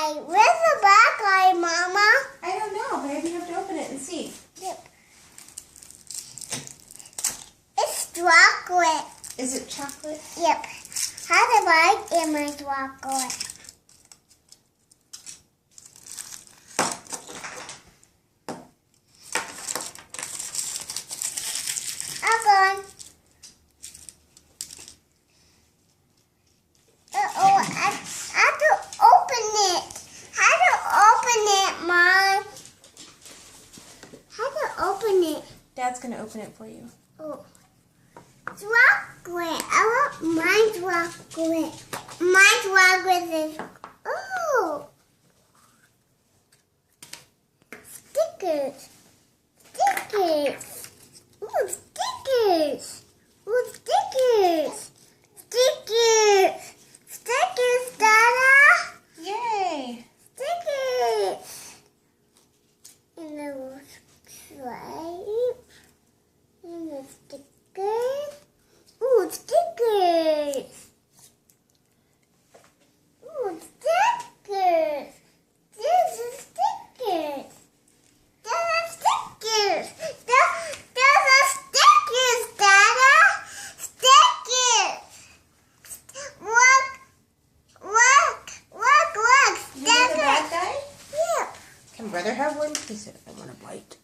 guy. Where's the bad guy, Mama? I don't know. Maybe you have to open it and see. Yep. It's chocolate. Is it chocolate? Yep. How do I get my chocolate? I'm gone. Uh-oh, I have to open it. How to open it, Mom? How to open it? Dad's going to open it for you. Oh. Chocolate. I want my chocolate. My chocolate is... Oh. Stickers. Stickers. Ooh, stickers. Ooh, stickers. Stickers. Stickers, Dada. Yay! Stickers. And the little stripe. And the stickers. Ooh, stickers. Ooh, stickers. There's a stickers. There's a stickers. There's a stickers, Dada. Stickers. Look. Look. Look. Look. You want the bad guy? Yep. Can brother have one? He said, I want a bite.